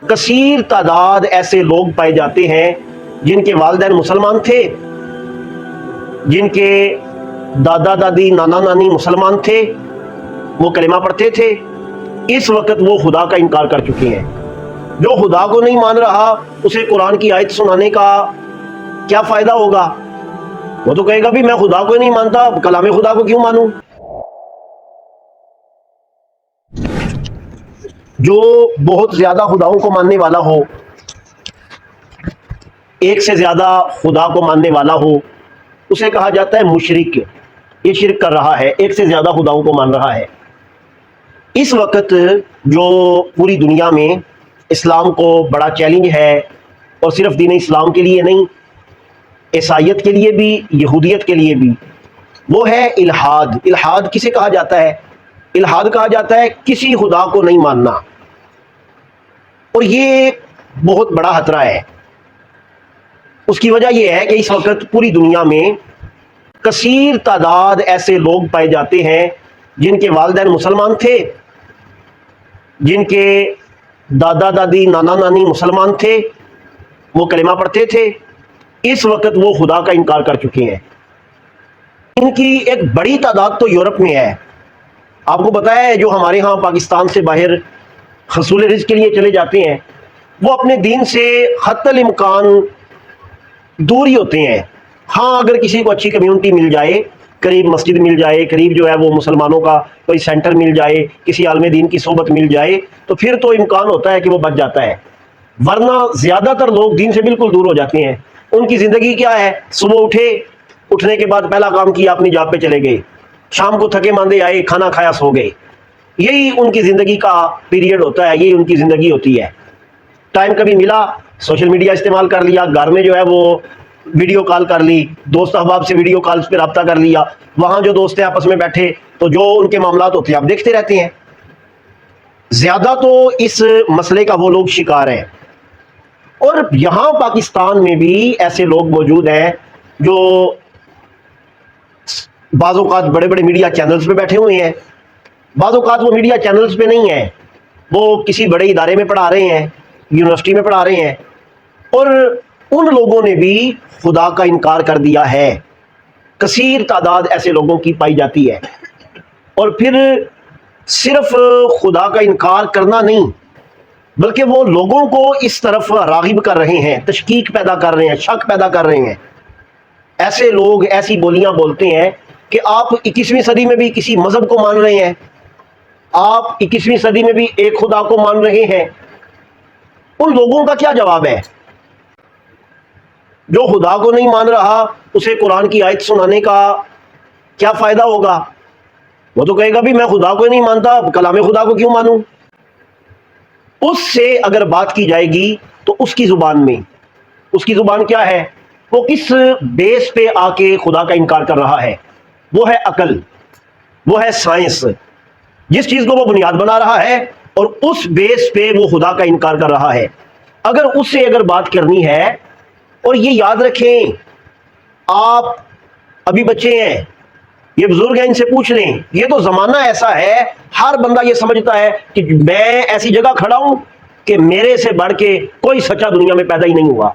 کثیر تعداد ایسے لوگ پائے جاتے ہیں جن کے والدین مسلمان تھے، جن کے دادا دادی نانا نانی مسلمان تھے، وہ کلمہ پڑھتے تھے، اس وقت وہ خدا کا انکار کر چکے ہیں۔ جو خدا کو نہیں مان رہا اسے قرآن کی آیت سنانے کا کیا فائدہ ہوگا؟ وہ تو کہے گا بھی میں خدا کو نہیں مانتا، کلام خدا کو کیوں مانوں؟ جو بہت زیادہ خداؤں کو ماننے والا ہو، ایک سے زیادہ خدا کو ماننے والا ہو، اسے کہا جاتا ہے مشرک۔ یہ شرک کر رہا ہے، ایک سے زیادہ خداؤں کو مان رہا ہے۔ اس وقت جو پوری دنیا میں اسلام کو بڑا چیلنج ہے، اور صرف دین اسلام کے لیے نہیں، عیسائیت کے لیے بھی، یہودیت کے لیے بھی، وہ ہے الحاد۔ الحاد کسے کہا جاتا ہے؟ الحاد کہا جاتا ہے کسی خدا کو نہیں ماننا، اور یہ بہت بڑا خطرہ ہے۔ اس کی وجہ یہ ہے کہ اس وقت پوری دنیا میں کثیر تعداد ایسے لوگ پائے جاتے ہیں جن کے والدین مسلمان تھے، جن کے دادا دادی نانا نانی مسلمان تھے، وہ کلمہ پڑھتے تھے، اس وقت وہ خدا کا انکار کر چکے ہیں۔ ان کی ایک بڑی تعداد تو یورپ میں ہے۔ آپ کو پتہ ہے جو ہمارے ہاں پاکستان سے باہر حصول رزق کے لیے چلے جاتے ہیں، وہ اپنے دین سے حتی الامکان دور ہی ہوتے ہیں۔ ہاں اگر کسی کو اچھی کمیونٹی مل جائے، قریب مسجد مل جائے، قریب جو ہے وہ مسلمانوں کا کوئی سینٹر مل جائے، کسی عالم دین کی صحبت مل جائے، تو پھر تو امکان ہوتا ہے کہ وہ بچ جاتا ہے، ورنہ زیادہ تر لوگ دین سے بالکل دور ہو جاتے ہیں۔ ان کی زندگی کیا ہے؟ صبح اٹھنے کے بعد پہلا کام کیا، اپنی جاب پہ چلے گئے، شام کو تھکے ماندے آئے، کھانا کھایا، سو گئے۔ یہی ان کی زندگی کا پیریڈ ہوتا ہے، یہی ان کی زندگی ہوتی ہے۔ ٹائم کبھی ملا سوشل میڈیا استعمال کر لیا، گھر میں جو ہے وہ ویڈیو کال کر لی، دوست احباب سے ویڈیو کالز پہ رابطہ کر لیا، وہاں جو دوست ہیں آپس میں بیٹھے تو جو ان کے معاملات ہوتے ہیں آپ دیکھتے رہتے ہیں۔ زیادہ تو اس مسئلے کا وہ لوگ شکار ہیں، اور یہاں پاکستان میں بھی ایسے لوگ موجود ہیں جو بعض اوقات بڑے بڑے میڈیا چینلز پہ بیٹھے ہوئے ہیں، بعض اوقات وہ میڈیا چینلز پہ نہیں ہیں، وہ کسی بڑے ادارے میں پڑھا رہے ہیں، یونیورسٹی میں پڑھا رہے ہیں، اور ان لوگوں نے بھی خدا کا انکار کر دیا ہے۔ کثیر تعداد ایسے لوگوں کی پائی جاتی ہے، اور پھر صرف خدا کا انکار کرنا نہیں، بلکہ وہ لوگوں کو اس طرف راغب کر رہے ہیں، تشکیک پیدا کر رہے ہیں، شک پیدا کر رہے ہیں۔ ایسے لوگ ایسی بولیاں بولتے ہیں کہ آپ 21ویں صدی میں بھی کسی مذہب کو مان رہے ہیں، آپ 21ویں صدی میں بھی ایک خدا کو مان رہے ہیں۔ ان لوگوں کا کیا جواب ہے؟ جو خدا کو نہیں مان رہا اسے قرآن کی آیت سنانے کا کیا فائدہ ہوگا؟ وہ تو کہے گا بھی میں خدا کو نہیں مانتا، کلام خدا کو کیوں مانوں؟ اس سے اگر بات کی جائے گی تو اس کی زبان میں، اس کی زبان کیا ہے؟ وہ کس بیس پہ آ کے خدا کا انکار کر رہا ہے؟ وہ ہے عقل، وہ ہے سائنس، جس چیز کو وہ بنیاد بنا رہا ہے، اور اس بیس پہ وہ خدا کا انکار کر رہا ہے۔ اگر اس سے اگر بات کرنی ہے، اور یہ یاد رکھیں، آپ ابھی بچے ہیں، یہ بزرگ ہیں، ان سے پوچھ لیں، یہ تو زمانہ ایسا ہے ہر بندہ یہ سمجھتا ہے کہ میں ایسی جگہ کھڑا ہوں کہ میرے سے بڑھ کے کوئی سچا دنیا میں پیدا ہی نہیں ہوا،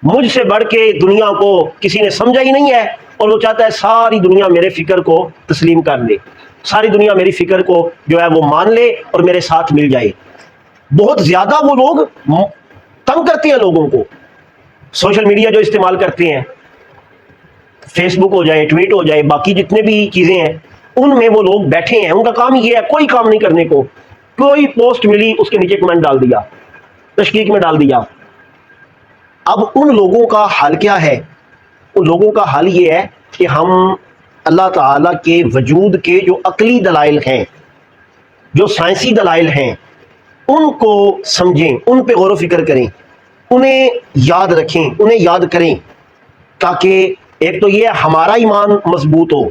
مجھ سے بڑھ کے دنیا کو کسی نے سمجھا ہی نہیں ہے، اور وہ چاہتا ہے ساری دنیا میرے فکر کو تسلیم کر لے، ساری دنیا میری فکر کو جو ہے وہ مان لے اور میرے ساتھ مل جائے۔ بہت زیادہ وہ لوگ تنگ کرتے ہیں لوگوں کو، سوشل میڈیا جو استعمال کرتے ہیں، فیس بک ہو جائے، ٹویٹ ہو جائے، باقی جتنے بھی چیزیں ہیں، ان میں وہ لوگ بیٹھے ہیں، ان کا کام یہ ہے کوئی کام نہیں کرنے کو، کوئی پوسٹ ملی اس کے نیچے کمنٹ ڈال دیا، تشکیک میں ڈال دیا۔ اب ان لوگوں کا حل کیا ہے؟ ان لوگوں کا حل یہ ہے کہ ہم اللہ تعالیٰ کے وجود کے جو عقلی دلائل ہیں، جو سائنسی دلائل ہیں، ان کو سمجھیں، ان پہ غور و فکر کریں، انہیں یاد رکھیں، انہیں یاد کریں، تاکہ ایک تو یہ ہمارا ایمان مضبوط ہو،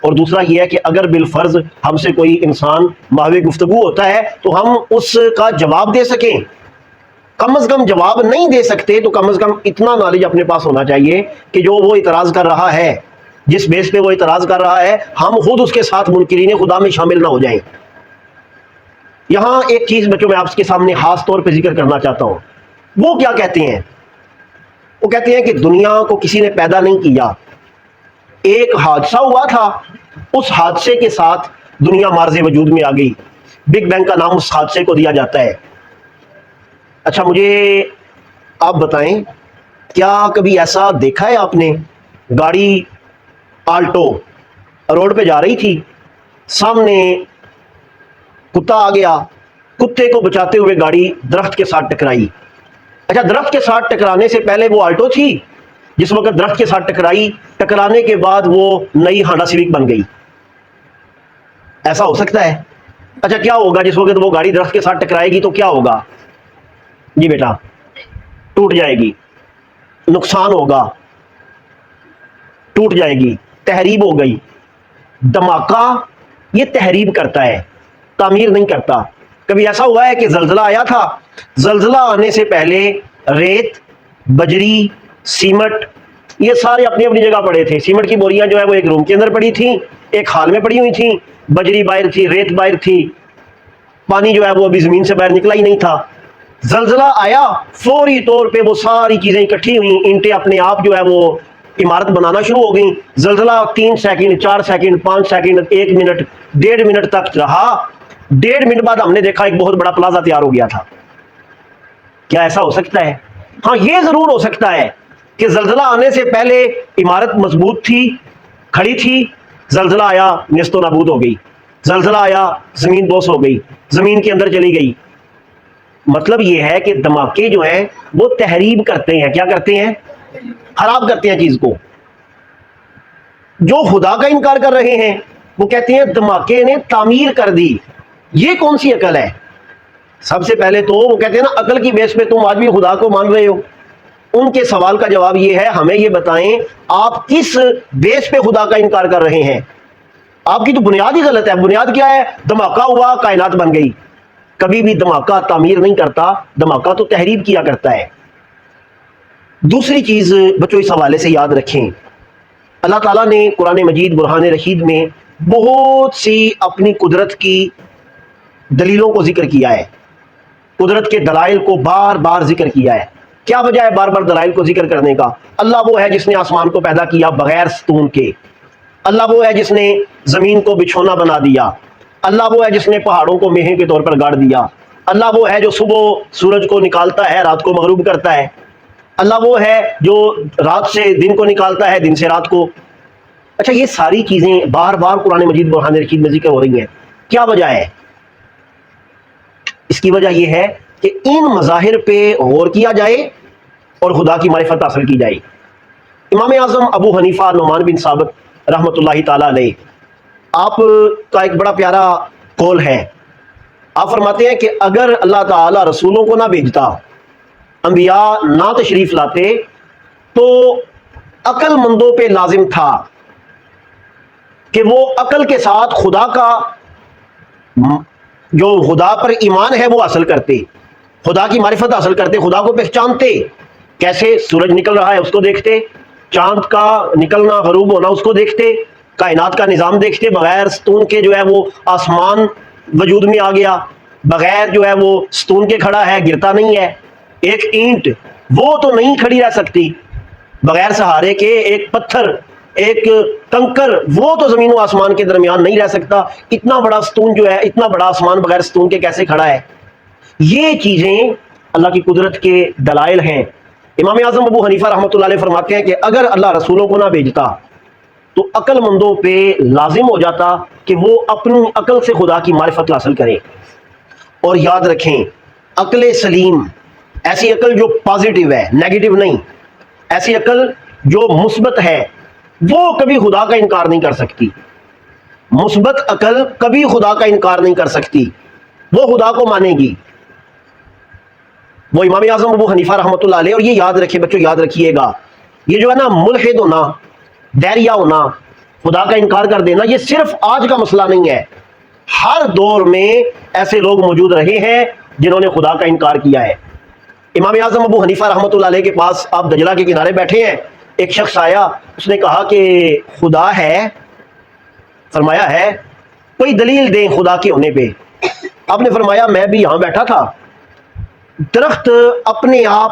اور دوسرا یہ ہے کہ اگر بالفرض ہم سے کوئی انسان ماہوی گفتگو ہوتا ہے تو ہم اس کا جواب دے سکیں۔ کم از کم جواب نہیں دے سکتے تو کم از کم اتنا نالج اپنے پاس ہونا چاہیے کہ جو وہ اعتراض کر رہا ہے، جس بیس پہ وہ اعتراض کر رہا ہے، ہم خود اس کے ساتھ منکرین خدا میں شامل نہ ہو جائیں۔ یہاں ایک چیز بچوں میں آپ کے سامنے خاص طور پہ ذکر کرنا چاہتا ہوں. وہ کیا کہتے ہیں؟ وہ کہتے ہیں کہ دنیا کو کسی نے پیدا نہیں کیا، ایک حادثہ ہوا تھا، اس حادثے کے ساتھ دنیا مارز وجود میں آ گئی. بگ بینگ کا نام اس حادثے کو دیا جاتا ہے. اچھا مجھے آپ بتائیں، کیا کبھی ایسا دیکھا ہے آپ نے؟ گاڑی آلٹو روڈ پہ جا رہی تھی، سامنے کتا آ گیا، کتے کو بچاتے ہوئے گاڑی درخت کے ساتھ ٹکرائی. اچھا درخت کے ساتھ ٹکرانے سے پہلے وہ آلٹو تھی، جس وقت درخت کے ساتھ ٹکرائی، ٹکرانے کے بعد وہ نئی ہانڈا سیوک بن گئی. ایسا ہو سکتا ہے؟ اچھا کیا ہوگا جس وقت وہ گاڑی درخت کے ساتھ ٹکرائے گی تو کیا ہوگا؟ جی بیٹا، ٹوٹ جائے گی، نقصان ہوگا، ٹوٹ جائے گی، تحریب ہو گئی. دھماکہ یہ تحریب کرتا ہے، تعمیر نہیں کرتا. کبھی ایسا ہوا ہے کہ زلزلہ آیا تھا، زلزلہ آنے سے پہلے ریت، بجری، سیمٹ یہ سارے اپنی اپنی جگہ پڑے تھے. سیمٹ کی بوریاں جو ہے وہ ایک روم کے اندر پڑی تھیں، ایک ہال میں پڑی ہوئی تھیں، بجری باہر تھی، ریت باہر تھی، پانی جو ہے وہ ابھی زمین سے باہر نکلا ہی نہیں تھا. زلزلہ آیا، فوری طور پہ وہ ساری چیزیں اکٹھی ہوئیں، اینٹیں اپنے آپ جو ہے وہ عمارت بنانا شروع ہو گئیں. زلزلہ 3 second, 4 second, 5 second, 1 minute, 1.5 minute تک رہا. 1.5 منٹ بعد ہم نے دیکھا ایک بہت بڑا پلازا تیار ہو گیا تھا. کیا ایسا ہو سکتا ہے؟ ہاں یہ ضرور ہو سکتا ہے کہ زلزلہ آنے سے پہلے عمارت مضبوط تھی، کھڑی تھی، زلزلہ آیا نیست و نابود ہو گئی. زلزلہ آیا زمین بوس ہو گئی، زمین کے اندر چلی گئی. مطلب یہ ہے کہ دھماکے جو ہیں وہ تحریب کرتے ہیں. کیا کرتے ہیں؟ خراب کرتے ہیں چیز کو. جو خدا کا انکار کر رہے ہیں وہ کہتے ہیں دھماکے نے تعمیر کر دی. یہ کون سی عقل ہے؟ سب سے پہلے تو وہ کہتے ہیں نا عقل کی بیس پہ تم آج بھی خدا کو مان رہے ہو. ان کے سوال کا جواب یہ ہے ہمیں یہ بتائیں آپ کس بیس پہ خدا کا انکار کر رہے ہیں؟ آپ کی تو بنیاد ہی غلط ہے. بنیاد کیا ہے؟ دھماکہ ہوا کائنات بن گئی. کبھی بھی دھماکہ تعمیر نہیں کرتا، دھماکہ تو تحریب کیا کرتا ہے. دوسری چیز بچوں اس حوالے سے یاد رکھیں، اللہ تعالیٰ نے قرآن مجید برہان رشید میں بہت سی اپنی قدرت کی دلیلوں کو ذکر کیا ہے. قدرت کے دلائل کو بار بار ذکر کیا ہے. کیا وجہ ہے بار بار دلائل کو ذکر کرنے کا؟ اللہ وہ ہے جس نے آسمان کو پیدا کیا بغیر ستون کے. اللہ وہ ہے جس نے زمین کو بچھونا بنا دیا. اللہ وہ ہے جس نے پہاڑوں کو میخیں کے طور پر گاڑ دیا. اللہ وہ ہے جو صبح سورج کو نکالتا ہے، رات کو مغروب کرتا ہے. اللہ وہ ہے جو رات سے دن کو نکالتا ہے، دن سے رات کو. اچھا یہ ساری چیزیں بار بار قرآن مجید برہان رشید میں ذکر ہو رہی ہیں. کیا وجہ ہے؟ اس کی وجہ یہ ہے کہ ان مظاہر پہ غور کیا جائے اور خدا کی معرفت حاصل کی جائے. امام اعظم ابو حنیفہ نعمان بن ثابت رحمۃ اللہ تعالی علیہ، آپ کا ایک بڑا پیارا قول ہے. آپ فرماتے ہیں کہ اگر اللہ تعالی رسولوں کو نہ بھیجتا، انبیاء نہ تشریف لاتے، تو عقل مندوں پہ لازم تھا کہ وہ عقل کے ساتھ خدا کا جو خدا پر ایمان ہے وہ حاصل کرتے، خدا کی معرفت حاصل کرتے، خدا کو پہچانتے. کیسے؟ سورج نکل رہا ہے اس کو دیکھتے، چاند کا نکلنا غروب ہونا اس کو دیکھتے، کائنات کا نظام دیکھتے. بغیر ستون کے جو ہے وہ آسمان وجود میں آ گیا، بغیر جو ہے وہ ستون کے کھڑا ہے، گرتا نہیں ہے. ایک اینٹ وہ تو نہیں کھڑی رہ سکتی بغیر سہارے کے. ایک پتھر، ایک کنکر وہ تو زمین و آسمان کے درمیان نہیں رہ سکتا. اتنا بڑا ستون جو ہے، اتنا بڑا آسمان بغیر ستون کے کیسے کھڑا ہے؟ یہ چیزیں اللہ کی قدرت کے دلائل ہیں. امام اعظم ابو حنیفہ رحمۃ اللہ علیہ فرماتے ہیں کہ اگر اللہ رسولوں کو نہ بھیجتا تو عقل مندوں پہ لازم ہو جاتا کہ وہ اپنی عقل سے خدا کی معرفت حاصل کریں. اور یاد رکھیں عقل سلیم، ایسی عقل جو پازیٹیو ہے، نیگیٹو نہیں، ایسی عقل جو مثبت ہے، وہ کبھی خدا کا انکار نہیں کر سکتی. مثبت عقل کبھی خدا کا انکار نہیں کر سکتی، وہ خدا کو مانے گی. وہ امام اعظم ابو حنیفہ رحمۃ اللہ علیہ. اور یہ یاد رکھے بچوں، یاد رکھیے گا، یہ جو ہے نا ملحد ہونا، دہریہ ہونا، خدا کا انکار کر دینا، یہ صرف آج کا مسئلہ نہیں ہے. ہر دور میں ایسے لوگ موجود رہے ہیں جنہوں نے خدا کا انکار کیا ہے. امام اعظم ابو حنیفہ رحمۃ اللہ علیہ کے پاس آپ دجلہ کے کنارے بیٹھے ہیں، ایک شخص آیا، اس نے کہا کہ خدا ہے. فرمایا ہے، کوئی دلیل دیں خدا کے ہونے پہ. آپ نے فرمایا میں بھی یہاں بیٹھا تھا، درخت اپنے آپ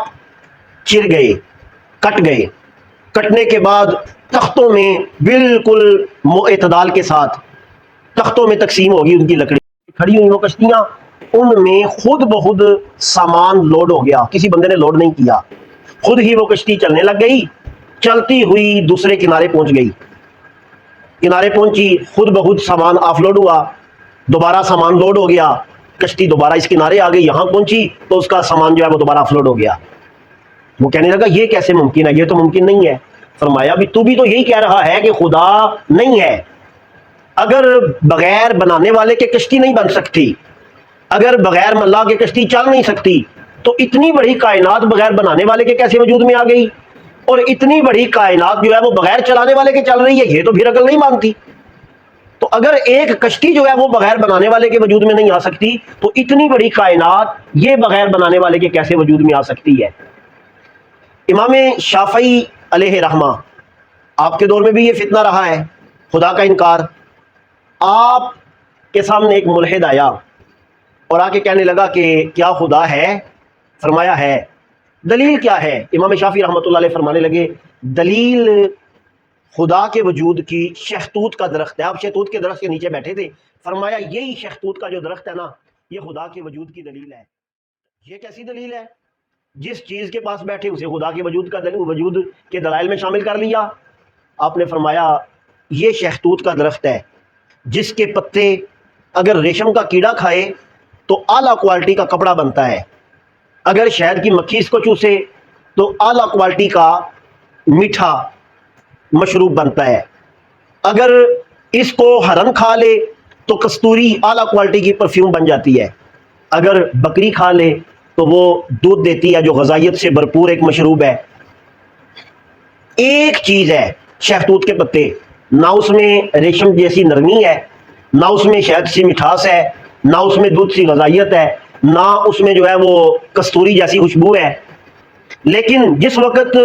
چر گئے، کٹ گئے، کٹنے کے بعد تختوں میں بالکل اعتدال کے ساتھ تختوں میں تقسیم ہوگی ان کی لکڑی، کھڑی ہوئی وہ کشتیاں، ان میں خود بخود سامان لوڈ ہو گیا، کسی بندے نے لوڈ نہیں کیا، خود ہی وہ کشتی چلنے لگ گئی، چلتی ہوئی دوسرے کنارے پہنچ گئی، کنارے پہنچی، خود بخود سامان آف لوڈ ہوا، دوبارہ سامان لوڈ ہو گیا، کشتی دوبارہ اس کنارے آ گئی، یہاں پہنچی تو اس کا سامان جو ہے وہ دوبارہ آف لوڈ ہو گیا۔ وہ کہنے لگا یہ کیسے ممکن ہے، یہ تو ممکن نہیں ہے۔ فرمایا بھی تو بھی تو یہی کہہ رہا ہے کہ خدا نہیں ہے، اگر بغیر بنانے والے کے کشتی نہیں بن سکتی، اگر بغیر ملا کے کشتی چل نہیں سکتی، تو اتنی بڑی کائنات بغیر بنانے والے کے کیسے وجود میں آ گئی؟ اور اتنی بڑی کائنات جو ہے وہ بغیر چلانے والے کے چل رہی ہے، یہ تو پھر عقل نہیں مانتی۔ تو اگر ایک کشتی جو ہے وہ بغیر بنانے والے کے وجود میں نہیں آ سکتی، تو اتنی بڑی کائنات یہ بغیر بنانے والے کے کیسے وجود میں آ سکتی ہے؟ امام شافعی علیہ رحمہ، آپ کے دور میں بھی یہ فتنہ رہا ہے، خدا کا انکار۔ آپ کے سامنے ایک ملحد آیا اور آ کے کہنے لگا کہ کیا خدا ہے؟ فرمایا ہے۔ دلیل کیا ہے؟ امام شافعی رحمۃ اللہ علیہ فرمانے لگے دلیل خدا کے وجود کی شہتوت کا درخت ہے۔ آپ شہتوت کے درخت کے نیچے بیٹھے تھے، فرمایا یہی شہتوت کا جو درخت ہے نا، یہ خدا کے وجود کی دلیل ہے۔ یہ کیسی دلیل ہے؟ جس چیز کے پاس بیٹھے اسے خدا کے وجود کے دلائل میں شامل کر لیا۔ آپ نے فرمایا یہ شہتوت کا درخت ہے جس کے پتے اگر ریشم کا کیڑا کھائے تو اعلیٰ کوالٹی کا کپڑا بنتا ہے، اگر شہد کی مکھی اس کو چوسے تو اعلیٰ کوالٹی کا میٹھا مشروب بنتا ہے، اگر اس کو ہرن کھا لے تو کستوری اعلیٰ کوالٹی کی پرفیوم بن جاتی ہے، اگر بکری کھا لے تو وہ دودھ دیتی ہے جو غذائیت سے بھرپور ایک مشروب ہے۔ ایک چیز ہے شہتوت کے پتے، نہ اس میں ریشم جیسی نرمی ہے، نہ اس میں شہد سی مٹھاس ہے، نہ اس میں دودھ سی غذائیت ہے، نہ اس میں جو ہے وہ کستوری جیسی خوشبو ہے، لیکن جس وقت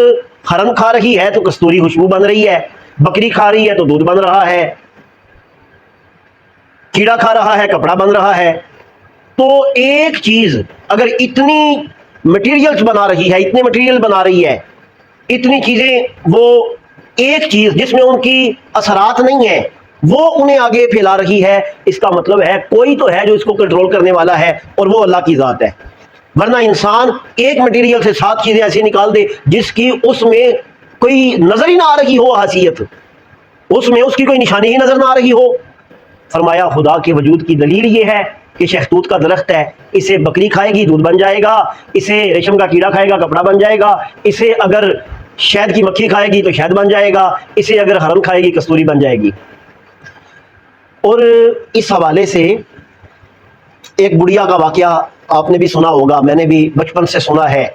ہرن کھا رہی ہے تو کستوری خوشبو بن رہی ہے، بکری کھا رہی ہے تو دودھ بن رہا ہے، کیڑا کھا رہا ہے کپڑا بن رہا ہے۔ تو ایک چیز اگر اتنی مٹیریلز بنا رہی ہے، اتنے مٹیریل بنا رہی ہے، اتنی چیزیں، وہ ایک چیز جس میں ان کی اثرات نہیں ہیں وہ انہیں آگے پھیلا رہی ہے، اس کا مطلب ہے کوئی تو ہے جو اس کو کنٹرول کرنے والا ہے، اور وہ اللہ کی ذات ہے۔ ورنہ انسان ایک مٹیریل سے 7 چیزیں ایسی نکال دے جس کی اس میں کوئی نظر ہی نہ آ رہی ہو حیثیت، اس میں اس کی کوئی نشانی ہی نظر نہ آ رہی ہو۔ فرمایا خدا کے وجود کی دلیل یہ ہے کہ شہتوت کا درخت ہے، اسے بکری کھائے گی دودھ بن جائے گا، اسے ریشم کا کیڑا کھائے گا کپڑا بن جائے گا، اسے اگر شہد کی مکھی کھائے گی تو شہد بن جائے گا، اسے اگر ہرن کھائے گی کستوری بن جائے گی۔ اور اس حوالے سے ایک بڑھیا کا واقعہ آپ نے بھی سنا ہوگا، میں نے بھی بچپن سے سنا ہے،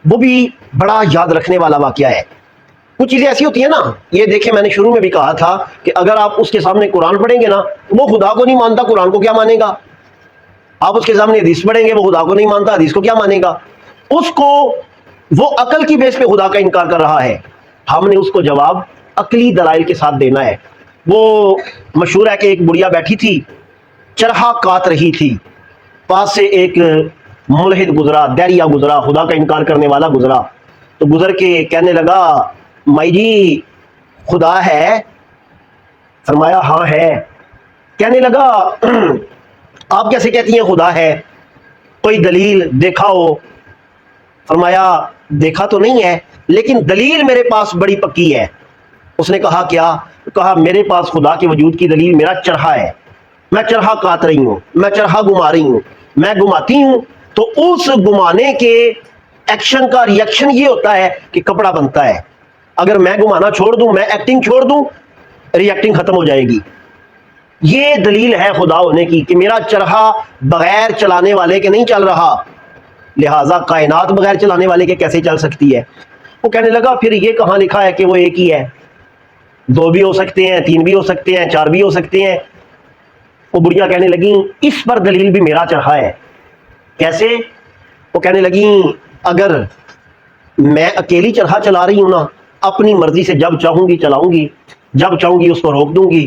وہ بھی بڑا یاد رکھنے والا واقعہ ہے۔ کچھ چیزیں ایسی ہوتی ہیں نا، یہ دیکھیں میں نے شروع میں بھی کہا تھا کہ اگر آپ اس کے سامنے قرآن پڑھیں گے نا، وہ خدا کو نہیں مانتا، قرآن کو کیا مانے گا؟ آپ اس کے سامنے حدیث پڑھیں گے، وہ خدا کو نہیں مانتا، حدیث کو کیا مانے گا؟ اس کو وہ عقل کی بیس پہ خدا کا انکار کر رہا ہے، ہم نے اس کو جواب عقلی دلائل کے ساتھ دینا ہے۔ وہ مشہور ہے کہ ایک بڑھیا بیٹھی تھی، چرخا کاٹ رہی تھی، پاس سے ایک ملحد گزرا، دہریہ گزرا، خدا کا انکار کرنے والا گزرا، تو گزر کے کہنے لگا مائی جی خدا ہے؟ فرمایا ہاں ہے۔ کہنے لگا آپ کیسے کہتی ہیں خدا ہے؟ کوئی دلیل دیکھا ہو؟ فرمایا دیکھا تو نہیں ہے لیکن دلیل میرے پاس بڑی پکی ہے۔ اس نے کہا کیا؟ کہا میرے پاس خدا کے وجود کی دلیل میرا چرخا ہے، میں چرخا کاٹ رہی ہوں، میں چرخا گھما رہی ہوں، میں گھماتی ہوں تو اس گھمانے کے ایکشن کا ری ایکشن یہ ہوتا ہے کہ کپڑا بنتا ہے۔ اگر میں گھمانا چھوڑ دوں، میں ایکٹنگ چھوڑ دوں، ری ایکٹنگ ختم ہو جائے گی۔ یہ دلیل ہے خدا ہونے کی کہ میرا چرخا بغیر چلانے والے کے نہیں چل رہا، لہٰذا کائنات بغیر چلانے والے کے کیسے چل سکتی ہے؟ وہ کہنے لگا پھر یہ کہاں لکھا ہے کہ وہ ایک ہی ہے؟ 2 بھی ہو سکتے ہیں، 3 بھی ہو سکتے ہیں، 4 بھی ہو سکتے ہیں۔ وہ بڑھیا کہنے لگیں اس پر دلیل بھی میرا چرخا ہے۔ کیسے؟ وہ کہنے لگیں اگر میں اکیلی چرخا چلا رہی ہوں نا، اپنی مرضی سے جب چاہوں گی چلاؤں گی، جب چاہوں گی اس کو روک دوں گی،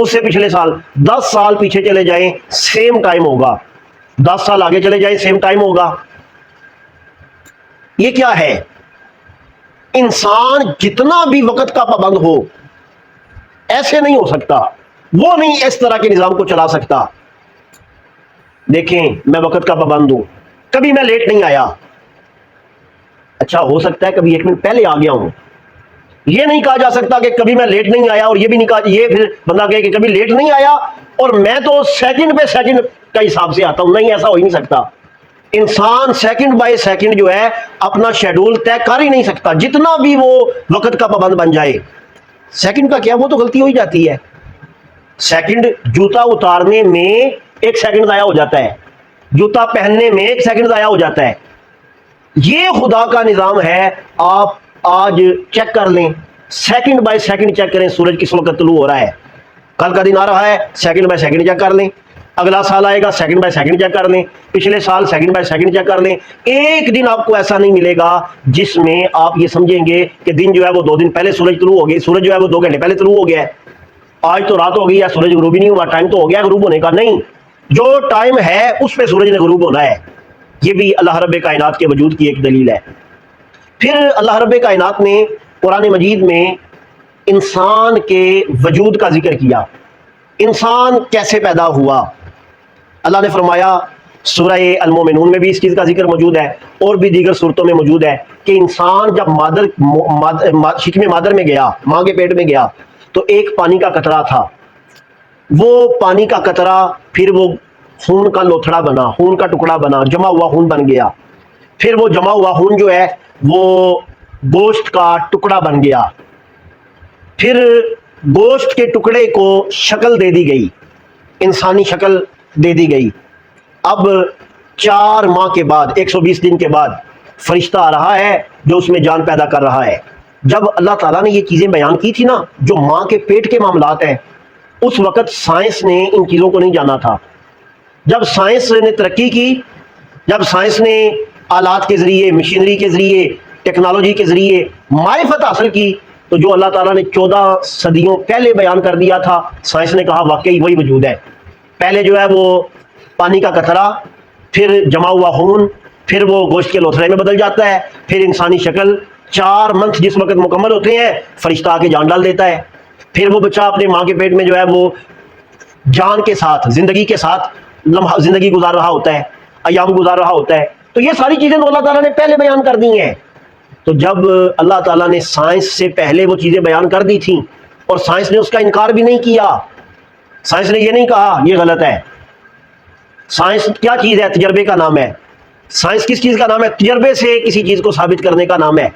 اس سے پچھلے سال 10 سال پیچھے چلے جائیں سیم ٹائم ہوگا، 10 سال آگے چلے جائیں سیم ٹائم ہوگا۔ یہ کیا ہے؟ انسان جتنا بھی وقت کا پابند ہو ایسے نہیں ہو سکتا، وہ نہیں اس طرح کے نظام کو چلا سکتا۔ دیکھیں میں وقت کا پابند ہوں، کبھی میں لیٹ نہیں آیا، اچھا ہو سکتا ہے کبھی 1 منٹ پہلے آ گیا ہوں، یہ نہیں کہا جا سکتا کہ کبھی میں لیٹ نہیں آیا، اور یہ بھی نہیں کہا، یہ پھر بندہ کہے کہ کبھی لیٹ نہیں آیا اور میں تو سیکنڈ پہ سیکنڈ کا حساب سے آتا ہوں، نہیں ایسا ہو ہی نہیں سکتا۔ انسان سیکنڈ بائی سیکنڈ جو ہے اپنا شیڈول طے کر ہی نہیں سکتا، جتنا بھی وہ وقت کا پابند بن جائے۔ سیکنڈ کا کیا، وہ تو غلطی ہو ہی جاتی ہے، سیکنڈ جوتا اتارنے میں 1 سیکنڈ ضائع ہو جاتا ہے، جوتا پہننے میں 1 سیکنڈ ضائع ہو جاتا ہے۔ یہ خدا کا نظام ہے۔ آپ آج چیک کر لیں، سیکنڈ بائی سیکنڈ چیک کریں سورج کس وقت طلوع ہو رہا ہے، کل کا دن آ رہا ہے سیکنڈ بائی سیکنڈ چیک کر لیں، اگلا سال آئے گا سیکنڈ بائی سیکنڈ چیک کر لیں، پچھلے سال سیکنڈ بائی سیکنڈ چیک کر لیں۔ ایک دن آپ کو ایسا نہیں ملے گا جس میں آپ یہ سمجھیں گے کہ دن جو ہے وہ 2 دن پہلے سورج طلوع ہو گیا، سورج جو ہے وہ 2 گھنٹے پہلے طلوع ہو گیا ہے، آج تو رات ہو گئی ہے سورج غروب ہی نہیں ہوا، ٹائم تو ہو گیا غروب ہونے کا۔ نہیں، جو ٹائم ہے اس پہ سورج نے غروب ہونا ہے۔ یہ بھی اللہ رب کائنات کے وجود کی ایک دلیل ہے۔ پھر اللہ رب کائنات نے قرآن مجید میں انسان کے وجود کا ذکر کیا، انسان کیسے پیدا ہوا۔ اللہ نے فرمایا سورہ المومنون میں بھی اس چیز کا ذکر موجود ہے، اور بھی دیگر صورتوں میں موجود ہے کہ انسان جب شکم مادر میں گیا، ماں کے پیٹ میں گیا، تو ایک پانی کا قطرہ تھا، وہ پانی کا قطرہ پھر وہ خون کا لوتھڑا بنا، خون کا ٹکڑا بنا، جمع ہوا خون بن گیا، پھر وہ جمع ہوا خون جو ہے وہ گوشت کا ٹکڑا بن گیا، پھر گوشت کے ٹکڑے کو شکل دے دی گئی، انسانی شکل دے دی گئی۔ اب 4 ماہ کے بعد 120 دن کے بعد فرشتہ آ رہا ہے جو اس میں جان پیدا کر رہا ہے۔ جب اللہ تعالیٰ نے یہ چیزیں بیان کی تھی نا جو ماں کے پیٹ کے معاملات ہیں، اس وقت سائنس نے ان چیزوں کو نہیں جانا تھا۔ جب سائنس نے ترقی کی، جب سائنس نے آلات کے ذریعے، مشینری کے ذریعے، ٹیکنالوجی کے ذریعے معرفت حاصل کی، تو جو اللہ تعالیٰ نے 14 صدیوں پہلے بیان کر دیا تھا، سائنس نے کہا واقعی وہی وجود ہے۔ پہلے جو ہے وہ پانی کا قطرہ، پھر جمع ہوا خون، پھر وہ گوشت کے لوتھڑے میں بدل جاتا ہے، پھر انسانی شکل۔ 4 منتھ جس وقت مکمل ہوتے ہیں فرشتہ آ کے جان ڈال دیتا ہے، پھر وہ بچہ اپنے ماں کے پیٹ میں جو ہے وہ جان کے ساتھ، زندگی کے ساتھ لمحہ زندگی گزار رہا ہوتا ہے، ایام گزار رہا ہوتا ہے۔ تو یہ ساری چیزیں تو اللہ تعالیٰ نے پہلے بیان کر دی ہیں۔ تو جب اللہ تعالیٰ نے سائنس سے پہلے وہ چیزیں بیان کر دی تھیں اور سائنس نے اس کا انکار بھی نہیں کیا، سائنس نے یہ نہیں کہا یہ غلط ہے۔ سائنس کیا چیز ہے؟ تجربے کا نام ہے۔ سائنس کس چیز کا نام ہے؟ تجربے سے کسی چیز کو ثابت کرنے کا نام ہے۔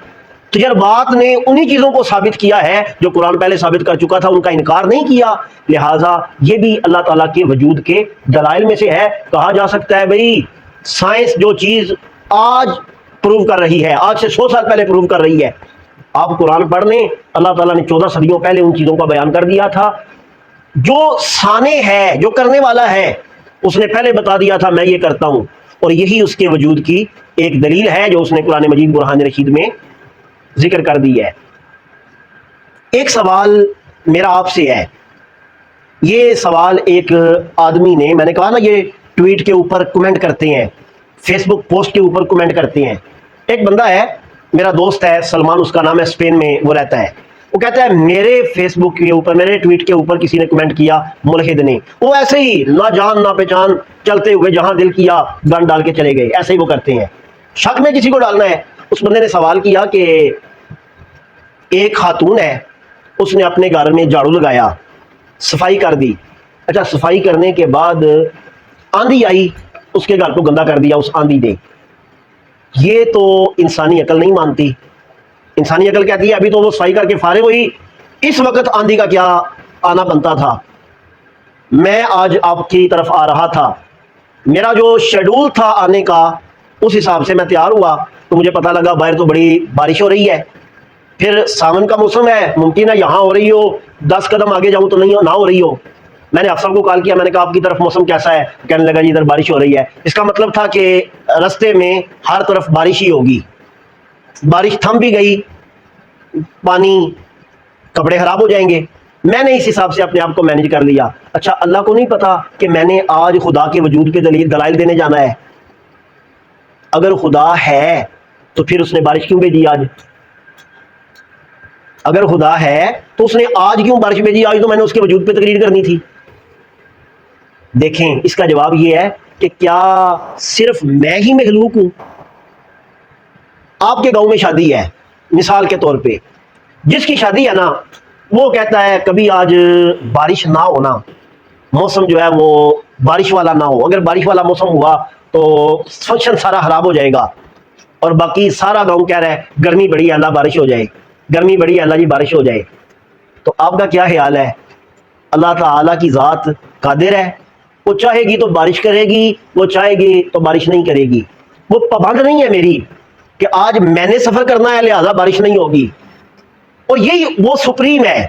تجربات نے انہی چیزوں کو ثابت کیا ہے جو قرآن پہلے ثابت کر چکا تھا، ان کا انکار نہیں کیا۔ لہٰذا یہ بھی اللہ تعالیٰ کے وجود کے دلائل میں سے ہے۔ کہا جا سکتا ہے بھئی سائنس جو چیز آج پروو کر رہی ہے، آج سے 100 سال پہلے پروو کر رہی ہے، آپ قرآن پڑھ لیں، اللہ تعالیٰ نے 14 صدیوں پہلے ان چیزوں کا بیان کر دیا تھا۔ جو صانع ہے، جو کرنے والا ہے، اس نے پہلے بتا دیا تھا میں یہ کرتا ہوں، اور یہی اس کے وجود کی ایک دلیل ہے جو اس نے قرآن مجید برہان رشید میں ذکر کر دی ہے۔ ایک سوال میرا آپ سے ہے، یہ سوال ایک آدمی نے، میں نے کہا نا یہ ٹویٹ کے اوپر کمنٹ کرتے ہیں، فیس بک پوسٹ کے اوپر کمنٹ کرتے ہیں۔ ایک بندہ ہے میرا دوست ہے سلمان، اس کا نام ہے، اسپین میں وہ رہتا ہے۔ وہ کہتا ہے میرے فیس بک کے اوپر، میرے ٹویٹ کے اوپر کسی نے کمنٹ کیا ملحد نے، وہ ایسے ہی نہ جان نہ پہچان چلتے ہوئے جہاں دل کیا گن ڈال کے چلے گئے، ایسے ہی وہ کرتے ہیں، شک میں کسی کو ڈالنا ہے۔ اس بندے نے سوال کیا کہ ایک خاتون ہے، اس نے اپنے گھر میں جھاڑو لگایا، صفائی کر دی، اچھا صفائی کرنے کے بعد آندھی آئی، اس کے گھر کو گندا کر دیا اس آندھی نے۔ یہ تو انسانی عقل نہیں مانتی، انسانی عقل کہتی ہے ابھی تو وہ صفائی کر کے فارغ ہوئی، اس وقت آندھی کا کیا آنا بنتا تھا؟ میں آج آپ کی طرف آ رہا تھا، میرا جو شیڈول تھا آنے کا اس حساب سے میں تیار ہوا، تو مجھے پتہ لگا باہر تو بڑی بارش ہو رہی ہے، پھر ساون کا موسم ہے، ممکن ہے یہاں ہو رہی ہو، 10 قدم آگے جاؤں تو نہیں نہ ہو رہی ہو۔ میں نے افسر کو کال کیا، میں نے کہا آپ کی طرف موسم کیسا ہے؟ کہنے لگا جی ادھر بارش ہو رہی ہے۔ اس کا مطلب تھا کہ رستے میں ہر طرف بارش ہی ہوگی۔ بارش تھم بھی گئی، پانی، کپڑے خراب ہو جائیں گے۔ میں نے اس حساب سے اپنے آپ کو مینج کر لیا. اچھا اللہ کو نہیں پتا کہ میں نے آج خدا کے وجود کے دلائل دینے جانا ہے؟ اگر خدا ہے تو پھر اس نے بارش کیوں بھیجی آج؟ اگر خدا ہے تو اس نے آج کیوں بارش بھیجی؟ آج تو میں نے اس کے وجود پہ تقریر کرنی تھی. دیکھیں اس کا جواب یہ ہے کہ کیا صرف میں ہی مخلوق ہوں؟ آپ کے گاؤں میں شادی ہے مثال کے طور پہ، جس کی شادی ہے نا وہ کہتا ہے کبھی آج بارش نہ ہونا، موسم جو ہے وہ بارش والا نہ ہو. اگر بارش والا موسم ہوا تو فنکشن سارا خراب ہو جائے گا، اور باقی سارا گاؤں کہہ رہا ہے گرمی بڑی ہے اللہ بارش ہو جائے، گرمی بڑی ہے اللہ جی بارش ہو جائے. تو آپ کا کیا خیال ہے؟ اللہ تعالیٰ کی ذات قادر ہے، وہ چاہے گی تو بارش کرے گی، وہ چاہے گی تو بارش نہیں کرے گی. وہ پابند نہیں ہے میری کہ آج میں نے سفر کرنا ہے لہذا بارش نہیں ہوگی. اور یہی وہ سپریم ہے،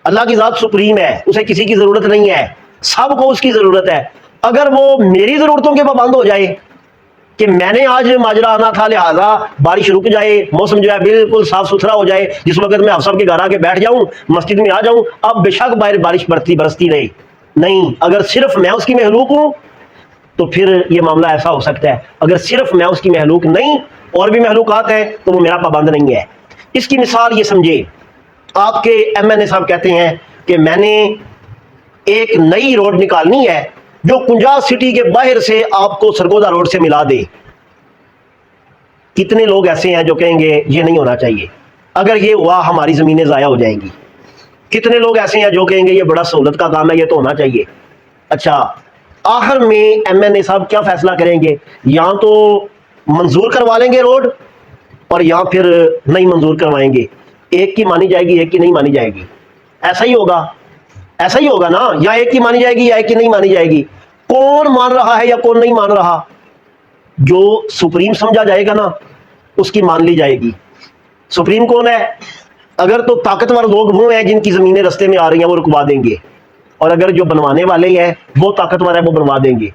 اللہ کی ذات سپریم ہے، اسے کسی کی ضرورت نہیں ہے، سب کو اس کی ضرورت ہے. اگر وہ میری ضرورتوں کے پابند ہو جائے کہ میں نے آج ماجرا آنا تھا لہذا بارش رک جائے، موسم جو ہے بالکل صاف ستھرا ہو جائے، جس وقت میں افسر کے گھر آ کے بیٹھ جاؤں، مسجد میں آ جاؤں، اب بے شک باہر بارش برستی رہے. نہیں، اگر صرف میں اس کی مخلوق ہوں تو پھر یہ معاملہ ایسا ہو سکتا ہے. اگر صرف میں اس کی مخلوق نہیں اور بھی مخلوقات ہیں تو وہ میرا پابند نہیں ہے. اس کی مثال یہ سمجھے، آپ کے ایم این اے صاحب کہتے ہیں کہ میں نے ایک نئی روڈ نکالنی ہے جو کنجا سٹی کے باہر سے آپ کو سرگودا روڈ سے ملا دے. کتنے لوگ ایسے ہیں جو کہیں گے یہ نہیں ہونا چاہیے، اگر یہ ہوا ہماری زمینیں ضائع ہو جائیں گی. کتنے لوگ ایسے ہیں جو کہیں گے یہ بڑا سہولت کا کام ہے، یہ تو ہونا چاہیے. اچھا آخر میں ایم این اے صاحب کیا فیصلہ کریں گے؟ یا تو منظور کروا لیں گے روڈ اور یا پھر نہیں منظور کروائیں گے. ایک کی مانی جائے گی، ایک کی نہیں مانی جائے گی. ایسا ہی ہوگا، ایسا ہی ہوگا نا، یا ایک کی مانی جائے گی یا ایک کی نہیں مانی جائے گی. کون مان رہا ہے یا کون نہیں مان رہا؟ جو سپریم سمجھا جائے گا نا اس کی مان لی جائے گی. سپریم کون ہے؟ اگر تو طاقتور لوگ وہ ہیں جن کی زمینیں رستے میں آ رہی ہیں وہ رکوا دیں گے، اور اگر جو بنوانے والے ہیں وہ طاقتور ہے وہ بنوا دیں گے.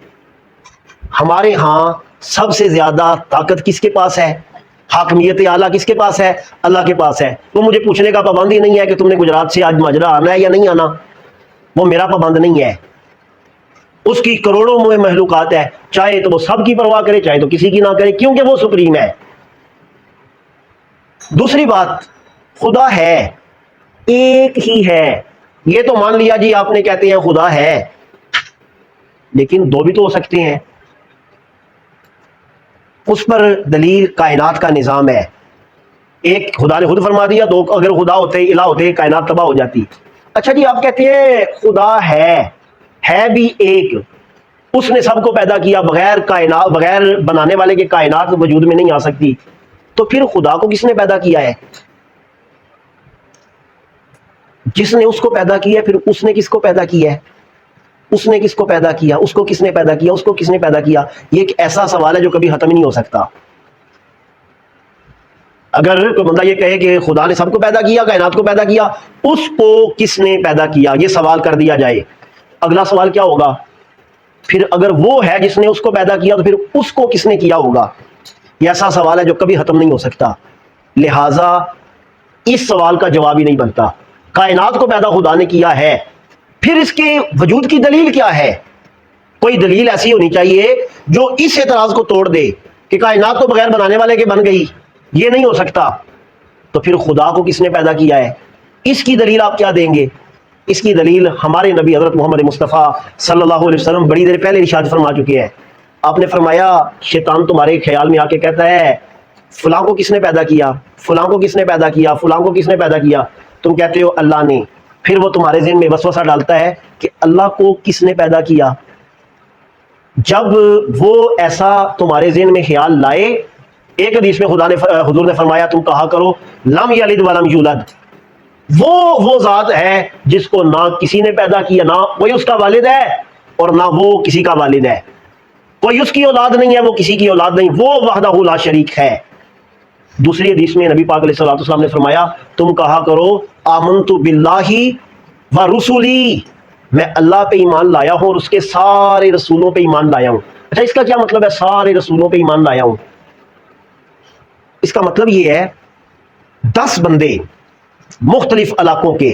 ہمارے ہاں سب سے زیادہ طاقت کس کے پاس ہے؟ حاکمیت اعلیٰ کس کے پاس ہے؟ اللہ کے پاس ہے. وہ مجھے پوچھنے کا پابند ہی نہیں ہے کہ تم نے گجرات سے آج ماجرا آنا ہے یا نہیں آنا، وہ میرا پابند نہیں ہے. اس کی کروڑوں میں مخلوقات ہے، چاہے تو وہ سب کی پرواہ کرے چاہے تو کسی کی نہ کرے، کیونکہ وہ سپریم ہے. دوسری بات، خدا ہے، ایک ہی ہے. یہ تو مان لیا جی آپ نے، کہتے ہیں خدا ہے، لیکن دو بھی تو ہو سکتے ہیں. اس پر دلیل کائنات کا نظام ہے. ایک خدا نے خود فرما دیا، دو اگر خدا ہوتے الہ ہوتے کائنات تباہ ہو جاتی. اچھا جی آپ کہتے ہیں خدا ہے بھی ایک، اس نے سب کو پیدا کیا، بغیر کائنات بغیر بنانے والے کے کائنات وجود میں نہیں آ سکتی. تو پھر خدا کو کس نے پیدا کیا ہے؟ جس نے اس کو پیدا کیا ہے، پھر اس نے کس کو پیدا کیا ہے؟ اس نے کس کو پیدا کیا؟ اس کو کس نے پیدا کیا؟ اس کو کس نے پیدا کیا؟ یہ ایک ایسا سوال ہے جو کبھی ختم ہی نہیں ہو سکتا. اگر کوئی بندہ یہ کہے کہ خدا نے سب کو پیدا کیا، کائنات کو پیدا کیا، اس کو کس نے پیدا کیا، یہ سوال کر دیا جائے، اگلا سوال کیا ہوگا؟ پھر اگر وہ ہے جس نے اس کو پیدا کیا تو پھر اس کو کس نے کیا ہوگا؟ یہ ایسا سوال ہے جو کبھی ختم نہیں ہو سکتا. لہٰذا اس سوال کا جواب ہی نہیں بنتا. کائنات کو پیدا خدا نے کیا ہے، پھر اس کے وجود کی دلیل کیا ہے؟ کوئی دلیل ایسی ہونی چاہیے جو اس اعتراض کو توڑ دے کہ کائنات تو بغیر بنانے والے کے بن گئی، یہ نہیں ہو سکتا. تو پھر خدا کو کس نے پیدا کیا ہے؟ اس کی دلیل آپ کیا دیں گے؟ اس کی دلیل ہمارے نبی حضرت محمد مصطفیٰ صلی اللہ علیہ وسلم بڑی دیر پہلے ارشاد فرما چکے ہیں. آپ نے فرمایا شیطان تمہارے خیال میں آ کے کہتا ہے فلاں کو کس نے پیدا کیا، فلاں کو کس نے پیدا کیا، فلاں کو کس نے پیدا کیا. تم کہتے ہو اللہ نے. پھر وہ تمہارے ذہن میں وسوسہ ڈالتا ہے کہ اللہ کو کس نے پیدا کیا. جب وہ ایسا تمہارے ذہن میں خیال لائے، ایک حدیث میں حضور نے فرمایا تم کہا کرو لم یلد ولم یولد. وہ ذات ہے جس کو نہ کسی نے پیدا کیا، نہ کوئی اس کا والد ہے اور نہ وہ کسی کا والد ہے. کوئی اس کی اولاد نہیں ہے، وہ کسی کی اولاد نہیں، وہ وحدہ لا شریک ہے. دوسری حدیث میں نبی پاک علیہ الصلوۃ والسلام نے فرمایا تم کہا کرو آمنت باللہ و رسولی، میں اللہ پہ ایمان لایا ہوں اور اس کے سارے رسولوں پہ ایمان لایا ہوں. اچھا اس کا کیا مطلب ہے سارے رسولوں پہ ایمان لایا ہوں؟ اس کا مطلب یہ ہے 10 بندے مختلف علاقوں کے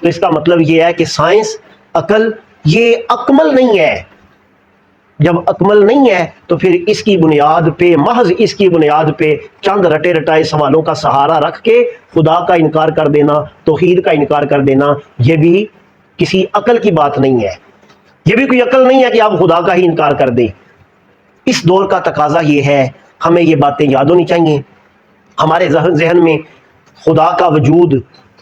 تو اس کا مطلب یہ ہے کہ سائنس، عقل یہ اکمل نہیں ہے. جب اکمل نہیں ہے تو پھر اس کی بنیاد پہ، محض اس کی بنیاد پہ چند رٹے رٹائے سوالوں کا سہارا رکھ کے خدا کا انکار کر دینا، توحید کا انکار کر دینا، یہ بھی کسی عقل کی بات نہیں ہے. یہ بھی کوئی عقل نہیں ہے کہ آپ خدا کا ہی انکار کر دیں. اس دور کا تقاضا یہ ہے، ہمیں یہ باتیں یاد ہونی چاہیے. ہمارے ذہن میں خدا کا وجود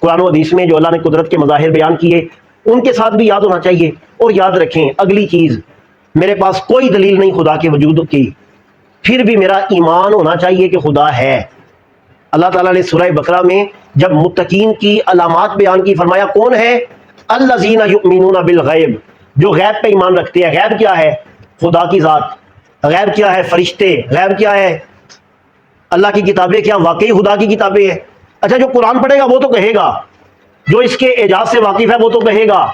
قرآن و حدیث میں جو اللہ نے قدرت کے مظاہر بیان کیے ان کے ساتھ بھی یاد ہونا چاہیے. اور یاد رکھیں اگلی چیز، میرے پاس کوئی دلیل نہیں خدا کے وجود کی، پھر بھی میرا ایمان ہونا چاہیے کہ خدا ہے. اللہ تعالیٰ نے سورہ بقرہ میں جب متقین کی علامات بیان کی فرمایا کون ہے؟ الذین یؤمنون بالغیب، جو غیب پہ ایمان رکھتے ہیں. غیب کیا ہے؟ خدا کی ذات. غیب کیا ہے؟ فرشتے. غیب کیا ہے؟ اللہ کی کتابیں. کیا واقعی خدا کی کتابیں ہیں؟ اچھا جو قرآن پڑھے گا وہ تو کہے گا، جو اس کے اعجاز سے واقف ہے وہ تو کہے گا.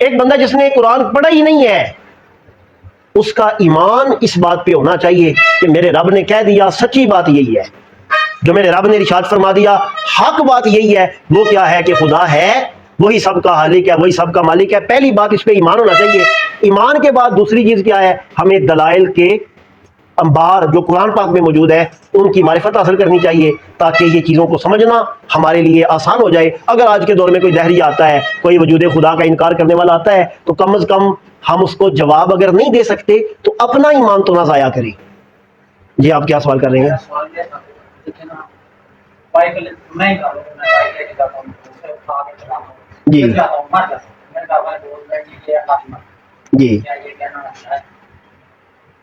ایک بندہ جس نے قرآن پڑھا ہی نہیں ہے اس کا ایمان اس بات پہ ہونا چاہیے کہ میرے رب نے کہہ دیا، سچی بات یہی ہے. جو میرے رب نے ارشاد فرما دیا، حق بات یہی ہے. وہ کیا ہے کہ خدا ہے، وہی سب کا خالق ہے، وہی سب کا مالک ہے. پہلی بات اس پہ ایمان ہونا چاہیے. ایمان کے بعد دوسری چیز کیا ہے؟ ہمیں دلائل کے انبار جو قرآن پاک میں موجود ہے ان کی معرفت حاصل کرنی چاہیے تاکہ یہ چیزوں کو سمجھنا ہمارے لیے آسان ہو جائے. اگر آج کے دور میں کوئی دہری آتا ہے، کوئی وجود خدا کا انکار کرنے والا آتا ہے تو کم از کم ہم اس کو جواب اگر نہیں دے سکتے تو اپنا ایمان تو نہ ضائع کریں. جی آپ کیا سوال کر رہے ہیں؟ جی جی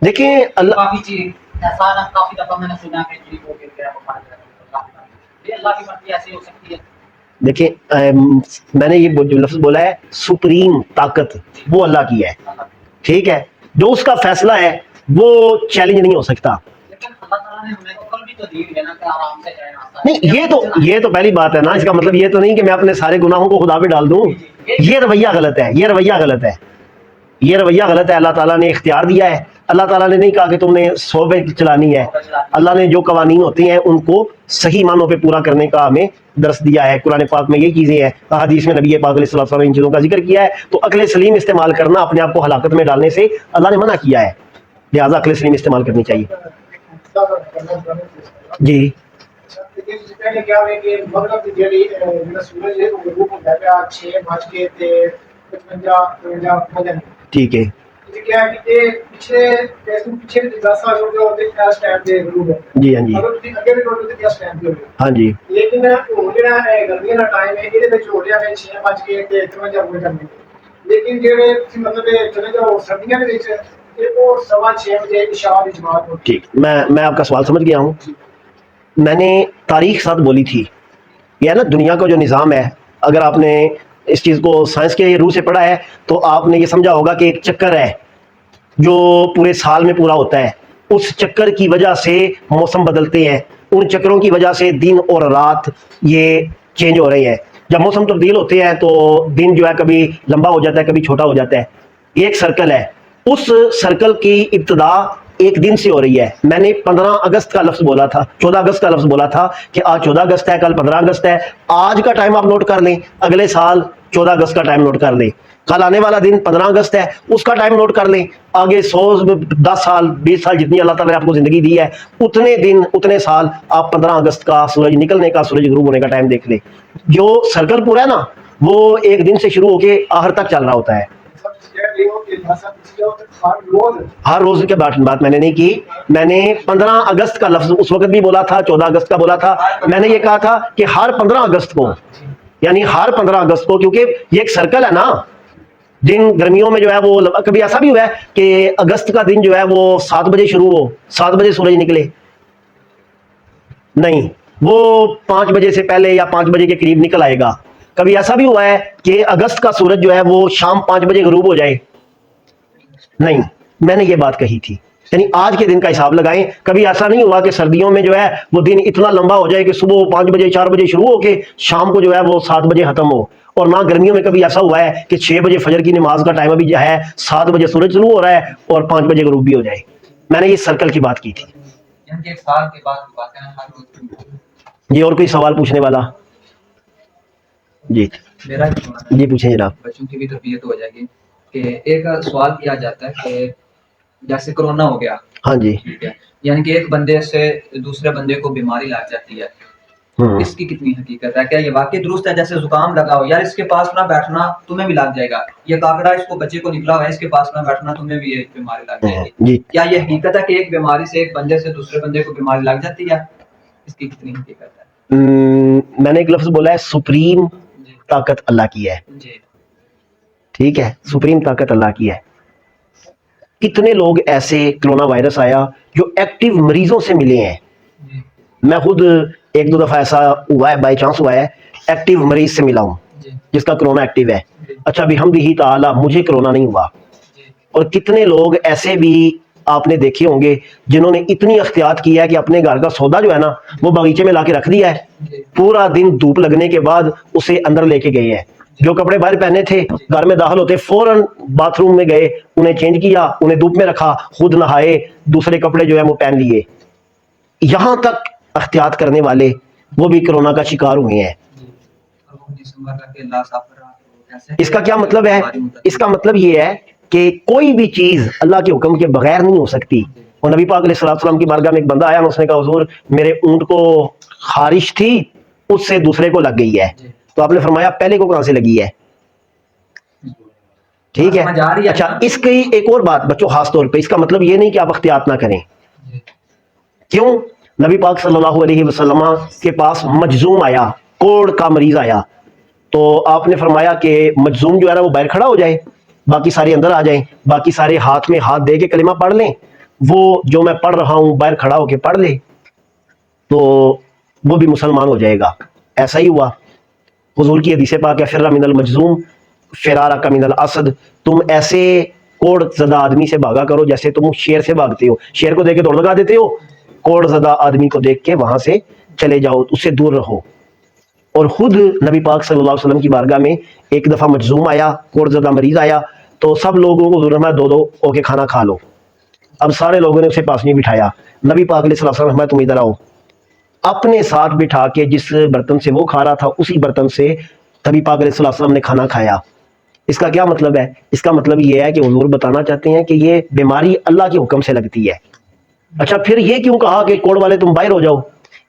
دیکھیں اللہ دیکھیں میں نے یہ جو لفظ بولا ہے سپریم طاقت وہ اللہ کی ہے، ٹھیک ہے. جو اس کا فیصلہ ہے وہ چیلنج نہیں ہو سکتا. نہیں یہ تو پہلی بات ہے نا. اس کا مطلب یہ تو نہیں کہ میں اپنے سارے گناہوں کو خدا پہ ڈال دوں. یہ رویہ غلط ہے، یہ رویہ غلط ہے، یہ رویہ غلط ہے. اللہ تعالیٰ نے اختیار دیا ہے. اللہ تعالیٰ نے نہیں کہا کہ تم نے 100 پہ چلانی ہے. اللہ نے جو قوانین ہوتے ہیں ان کو صحیح معنوں پہ پورا کرنے کا ہمیں درس دیا ہے. قرآن پاک میں یہ چیزیں ہیں، حدیث میں نبی پاک علیہ الصلوۃ والسلام نے ان چیزوں کا ذکر کیا ہے. تو عقل سلیم استعمال کرنا اپنے آپ کو ہلاکت میں ڈالنے سے اللہ نے منع کیا ہے، لہٰذا عقل سلیم استعمال کرنی چاہیے. جی ٹھیک ہے. جی ہاں جی ہاں جی لیکن ٹھیک. میں آپ کا سوال سمجھ گیا ہوں. میں نے تاریخ ساتھ بولی تھی. یہ ہے نا دنیا کا جو نظام ہے، اگر آپ نے اس چیز کو سائنس کے روح سے پڑھا ہے تو آپ نے یہ سمجھا ہوگا کہ ایک چکر ہے جو پورے سال میں پورا ہوتا ہے. اس چکر کی وجہ سے موسم بدلتے ہیں، ان چکروں کی وجہ سے دن اور رات یہ چینج ہو رہے ہیں. جب موسم تبدیل ہوتے ہیں تو دن جو ہے کبھی لمبا ہو جاتا ہے، کبھی چھوٹا ہو جاتا ہے. یہ ایک سرکل ہے. اس سرکل کی ابتدا ایک دن سے ہو رہی ہے. میں نے 15 اگست کا لفظ بولا تھا، 14 اگست کا لفظ بولا تھا کہ آج 14 اگست ہے، کل 15 اگست ہے. آج کا ٹائم آپ نوٹ کر لیں، اگلے سال 14 اگست کا ٹائم نوٹ کر لیں. کل آنے والا دن 15 اگست ہے، اس کا ٹائم نوٹ کر لیں. آگے 100 10 سال 20 سال جتنی اللہ تعالیٰ نے آپ کو زندگی دی ہے، اتنے دن اتنے سال آپ 15 اگست کا سورج نکلنے کا، سورج غروب ہونے کا ٹائم دیکھ لیں. جو سرکل پورا ہے نا وہ ایک دن سے شروع ہو کے آخر تک چل رہا ہوتا ہے. ہر روز کے بات میں نے نہیں کی. میں نے 15 اگست کا لفظ اس وقت بھی بولا تھا، 14 اگست کا بولا تھا. میں نے یہ کہا تھا کہ ہر 15 اگست کو، یعنی ہر 15 اگست کو، کیونکہ یہ ایک سرکل ہے نا. دن گرمیوں میں جو ہے وہ کبھی ایسا بھی ہوا ہے کہ اگست کا دن جو ہے وہ 7 بجے شروع ہو، 7 بجے سورج نکلے؟ نہیں، وہ 5 بجے سے پہلے یا 5 بجے کے قریب نکل آئے گا. کبھی ایسا بھی ہوا ہے کہ اگست کا سورج جو ہے وہ شام 5 بجے غروب ہو جائے؟ نہیں. میں نے یہ بات کہی تھی، یعنی آج کے دن کا حساب لگائیں. کبھی ایسا نہیں ہوا کہ سردیوں میں جو ہے وہ دن اتنا لمبا ہو جائے کہ صبح 5 بجے 4 بجے شروع ہو کے شام کو جو ہے وہ 7 بجے ختم ہو. اور نہ گرمیوں میں کبھی ایسا ہوا ہے کہ 6 بجے فجر کی نماز کا ٹائم ابھی جو ہے 7 بجے سورج شروع ہو رہا ہے اور 5 بجے غروب بھی ہو جائے. میں نے یہ سرکل کی بات کی تھی. جی اور کوئی سوال پوچھنے والا؟ جی میرا بھی سوال ہے، جی پوچھیں جناب. بچوں کی بھی تربیت ہو جائے گی کہ ایک سوال کیا جاتا ہے کہ جیسے کرونا ہو گیا، ہاں جی. ٹھیک ہے، یعنی کہ ایک بندے سے دوسرے بندے کو بیماری لگ جاتی ہے، اس کی کتنی حقیقت ہے؟ کیا یہ واقعی درست ہے؟ جیسے زکام لگا ہو، یار اس کے پاس نہ بیٹھنا تمہیں بھی لگ جائے گا، یہ کاکڑا اس کو بچے کو نکلا ہوا ہے، اس کے پاس نہ بیٹھنا تمہیں بھی یہ بیماری لگ جائے گی. جی. کیا یہ حقیقت ہے کہ ایک بیماری سے ایک بندے سے دوسرے بندے کو بیماری لگ جاتی ہے؟ اس کی کتنی حقیقت ہے؟ میں نے ایک لفظ بولا ہے سپریم جی طاقت اللہ کی ہے. جی ٹھیک ہے، سپریم طاقت اللہ کی ہے. کتنے لوگ ایسے کرونا وائرس آیا جو ایکٹیو مریضوں سے ملے ہیں. جی میں خود ایک دو دفعہ ایسا ہوا ہے، بائی چانس ہوا ہے، ایکٹیو مریض سے ملا ہوں جی جس کا کرونا ایکٹیو ہے. جی اچھا بحمدہ تعالی مجھے کرونا نہیں ہوا. جی اور کتنے لوگ ایسے بھی آپ نے دیکھے ہوں گے جنہوں نے اتنی احتیاط کی ہے کہ اپنے گھر کا سودا جو ہے نا وہ باغیچے میں لا کے رکھ دیا ہے. جی پورا دن دھوپ لگنے کے بعد اسے اندر لے کے گئے ہیں. جو کپڑے باہر پہنے تھے گھر میں داخل ہوتے فوراً باتھ روم میں گئے، انہیں چینج کیا، انہیں دھوپ میں رکھا، خود نہائے، دوسرے کپڑے جو ہے وہ پہن لیے. یہاں تک احتیاط کرنے والے وہ بھی کرونا کا شکار ہوئے ہیں. جی. اور وہ دسمبر کا کہ اللہ صاف رہا تو کیسے اس کا کہ کیا مطلب ہے؟ بیماری منتقل اس کا مطلب یہ ہے کہ کوئی بھی چیز اللہ کے حکم کے بغیر نہیں ہو سکتی. اور نبی پاک علیہ السلام کی بارگاہ میں ایک بندہ آیا، اس نے کہا حضور میرے اونٹ کو خارش تھی، اس سے دوسرے کو لگ گئی ہے. جی. تو آپ نے فرمایا پہلے کو کہاں سے لگی ہے؟ ٹھیک ہے. سمجھ آ رہی ہے؟ اچھا اس کی ایک اور بات بچوں، خاص طور پہ اس کا مطلب یہ نہیں کہ آپ احتیاط نہ کریں. جی. کیوں؟ نبی پاک صلی اللہ علیہ وسلم کے پاس مجزوم آیا، کوڑ کا مریض آیا، تو آپ نے فرمایا کہ مجزوم جو ہے نا وہ باہر کھڑا ہو جائے، باقی سارے اندر آ جائیں، باقی سارے ہاتھ میں ہاتھ دے کے کلمہ پڑھ لیں، وہ جو میں پڑھ رہا ہوں باہر کھڑا ہو کے پڑھ لے تو وہ بھی مسلمان ہو جائے گا. ایسا ہی ہوا. حضور کی حدیث پاک ہے فر من المجزوم فرارک من الاسد، تم ایسے کوڑ زدہ آدمی سے بھاگا کرو جیسے تم شیر سے بھاگتے ہو. شیر کو دیکھ کے دوڑ لگا دیتے ہو، کوڑ زدہ آدمی کو دیکھ کے وہاں سے چلے جاؤ، اس سے دور رہو. اور خود نبی پاک صلی اللہ علیہ وسلم کی بارگاہ میں ایک دفعہ مجزوم آیا، کوڑ زدہ مریض آیا، تو سب لوگوں کو حضور نے دو دو او کے کھانا کھا لو. اب سارے لوگوں نے اسے پاس نہیں بٹھایا. نبی پاک علیہ السلام فرمایا تم ادھر آؤ. اپنے ساتھ بٹھا کے جس برتن سے وہ کھا رہا تھا اسی برتن سے نبی پاک علیہ السلام نے کھانا کھایا. اس کا کیا مطلب ہے؟ اس کا مطلب یہ ہے کہ حضور بتانا چاہتے ہیں کہ یہ بیماری اللہ کے حکم سے لگتی ہے. اچھا پھر یہ کیوں کہا کہ کوڑ والے تم باہر ہو جاؤ؟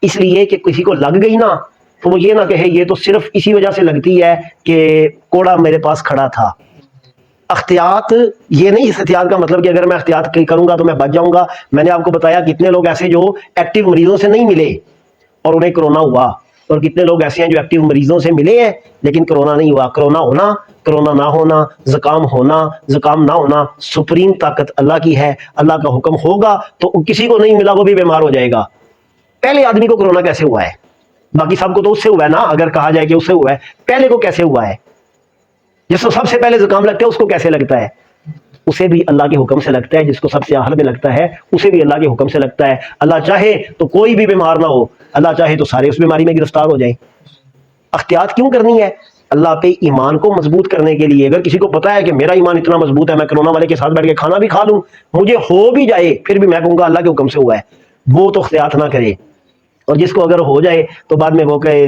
اس لیے کہ کسی کو لگ گئی نا تو وہ یہ نہ کہے یہ تو صرف اسی وجہ سے لگتی ہے کہ کوڑا میرے پاس کھڑا تھا. احتیاط یہ نہیں، اس احتیاط کا مطلب کہ اگر میں احتیاط کروں گا تو میں بچ جاؤں گا. میں نے آپ کو بتایا کتنے لوگ ایسے جو ایکٹیو مریضوں سے نہیں ملے اور انہیں کرونا ہوا، اور کتنے لوگ ایسے ہیں جو ایکٹیو مریضوں سے ملے ہیں لیکن کرونا نہیں ہوا. کرونا ہونا، کرونا نہ ہونا، زکام ہونا، زکام نہ ہونا سپریم طاقت اللہ کی ہے. اللہ کا حکم ہوگا تو کسی کو نہیں ملا وہ بھی بیمار ہو جائے گا. پہلے آدمی کو کرونا کیسے ہوا ہے؟ باقی سب کو تو اس سے ہوا ہے نا. اگر کہا جائے کہ اس سے ہوا ہے، پہلے کو کیسے ہوا ہے؟ جس کو سب سے پہلے زکام لگتا ہے اس کو کیسے لگتا ہے؟ اسے بھی اللہ کے حکم سے لگتا ہے. جس کو سب سے آخر میں لگتا ہے اسے بھی اللہ کے حکم سے لگتا ہے. اللہ چاہے تو کوئی بھی بیمار نہ ہو، اللہ چاہے تو سارے اس بیماری میں گرفتار ہو جائیں. احتیاط کیوں کرنی ہے؟ اللہ پہ ایمان کو مضبوط کرنے کے لیے. اگر کسی کو پتا ہے کہ میرا ایمان اتنا مضبوط ہے میں کرونا والے کے ساتھ بیٹھ کے کھانا بھی کھا لوں، مجھے ہو بھی جائے پھر بھی میں کہوں گا اللہ کے حکم سے ہوا ہے، وہ تو احتیاط نہ کرے. اور جس کو اگر ہو جائے تو بعد میں وہ کہے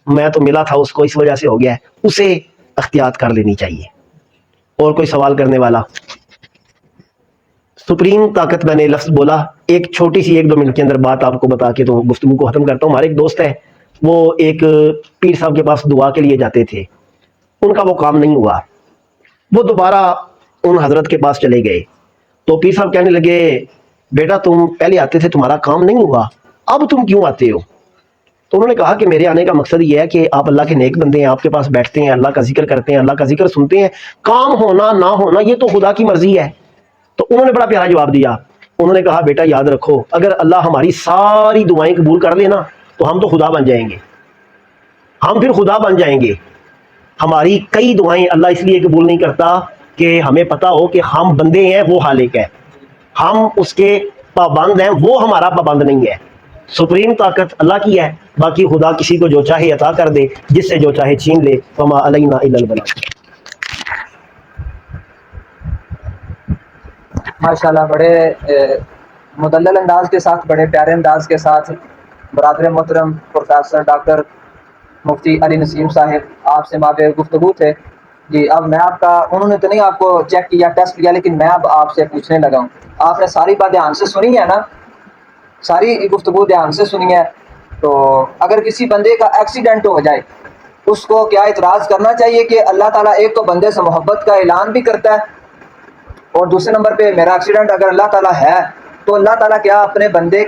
میں تو ملا تھا اس کو اس وجہ سے ہو گیا ہے، اسے احتیاط کر لینی چاہیے. اور کوئی سوال کرنے والا؟ سپریم طاقت میں نے لفظ بولا. ایک چھوٹی سی 1-2 منٹ کے اندر بات آپ کو بتا کے تو گفتگو کو ختم کرتا ہوں. ہمارے ایک دوست ہے، وہ ایک پیر صاحب کے پاس دعا کے لیے جاتے تھے، ان کا وہ کام نہیں ہوا، وہ دوبارہ ان حضرت کے پاس چلے گئے. تو پیر صاحب کہنے لگے بیٹا تم پہلے آتے تھے تمہارا کام نہیں ہوا، اب تم کیوں آتے ہو؟ تو انہوں نے کہا کہ میرے آنے کا مقصد یہ ہے کہ آپ اللہ کے نیک بندے ہیں، آپ کے پاس بیٹھتے ہیں، اللہ کا ذکر کرتے ہیں، اللہ کا ذکر سنتے ہیں، کام ہونا نہ ہونا یہ تو خدا کی مرضی ہے. تو انہوں نے بڑا پیارا جواب دیا. انہوں نے کہا بیٹا یاد رکھو اگر اللہ ہماری ساری دعائیں قبول کر لینا تو ہم تو خدا بن جائیں گے، ہم پھر خدا بن جائیں گے. ہماری کئی دعائیں اللہ اس لیے قبول نہیں کرتا کہ ہمیں پتا ہو کہ ہم بندے ہیں وہ خالق ہے، ہم اس کے پابند ہیں وہ ہمارا پابند نہیں ہے. سپریم طاقت اللہ کی ہے، باقی خدا کسی کو جو چاہے عطا کر دے، جس سے جو چاہے چھین لے. وما علینا الا البلاغ. ماشاءاللہ بڑے مدلل انداز کے ساتھ، بڑے پیارے انداز کے ساتھ برادر محترم پروفیسر ڈاکٹر مفتی علی نسیم صاحب آپ سے مابے گفتگو تھے جی. اب میں آپ کا انہوں نے تو نہیں آپ کو چیک کیا ٹیسٹ کیا لیکن میں اب آپ سے پوچھنے لگا ہوں. آپ نے ساری بات دھیان سے سنی ہے نا, ساری گفتگو دھیان سے سنی ہے. تو اگر کسی بندے کا ایکسیڈنٹ ہو جائے اس کو کیا اعتراض کرنا چاہیے کہ اللہ تعالیٰ ایک تو بندے سے محبت کا اعلان بھی کرتا ہے اور دوسرے نمبر پہ میرا ایکسیڈنٹ اگر اللہ تعالیٰ ہے تو اللہ تعالیٰ کیا اپنے بندے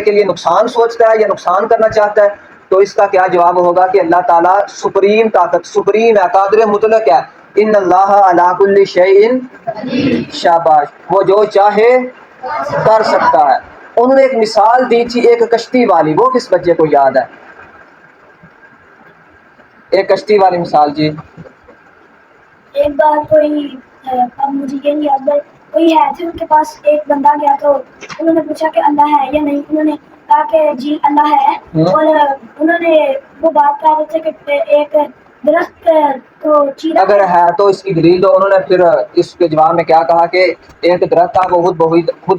کے لیے نقصان سوچتا ہے یا نقصان کرنا چاہتا ہے؟ تو اس کا کیا جواب ہوگا کہ اللہ تعالیٰ سپریم طاقت, سپریم ہے, قادر مطلق ہے. ان اللہ علی کل شیء شاباش, وہ جو چاہے کر سکتا ہے. انہوں نے ایک مثال دی تھی ایک کشتی والی, وہ کس بچے کو یاد ہے؟ ایک کشتی والی مثال جی. ایک بار کوئی اب مجھے یہ نہیں یاد ہے, کوئی ہے تھے ان کے پاس ایک بندہ گیا تو انہوں نے پوچھا کہ اللہ ہے یا نہیں. انہوں نے کہا کہ جی اللہ ہے, اور انہوں نے وہ بات کر رہے تھے کہ ایک درخت کو چیرا اگر ہے تو اس کی دلیل دو. انہوں نے پھر اس کے جواب میں کیا کہا کہ ایک درخت تھا وہ خود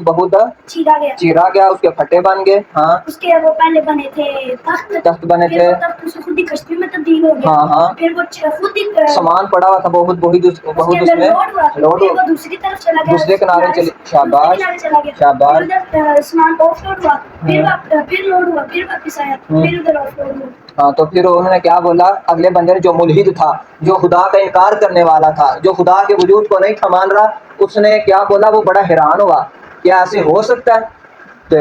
بہت چیرا گیا, اس کے پھٹے بن گئے. ہاں, اس کے وہ پہلے بنے تھے تخت بنے پھر تھے. وہ تخت اسے خود ہی کشتی میں تبدیل ہو گیا. ہاں ہاں, پھر وہ خود ہی سامان پڑا ہوا تھا بہت اس میں لوڈ پھر وہ دوسری طرف چلا گیا, دوسرے کنارے چلی. شاباش چلا گیا. شاباش. پھر ادھر سامان آف لوڈ ہوا, پھر لوڈ ہوا, پھر واپس آیا, پھر ادھر آف لوڈ ہوا. ہاں, تو پھر انہوں نے کیا بولا اگلے بندے نے, جو ملحد تھا, جو خدا کا انکار کرنے والا تھا, جو خدا کے وجود کو نہیں تھا مان رہا, اس نے کیا بولا, وہ بڑا حیران ہوا کیا ایسے ہو سکتا ہے. تو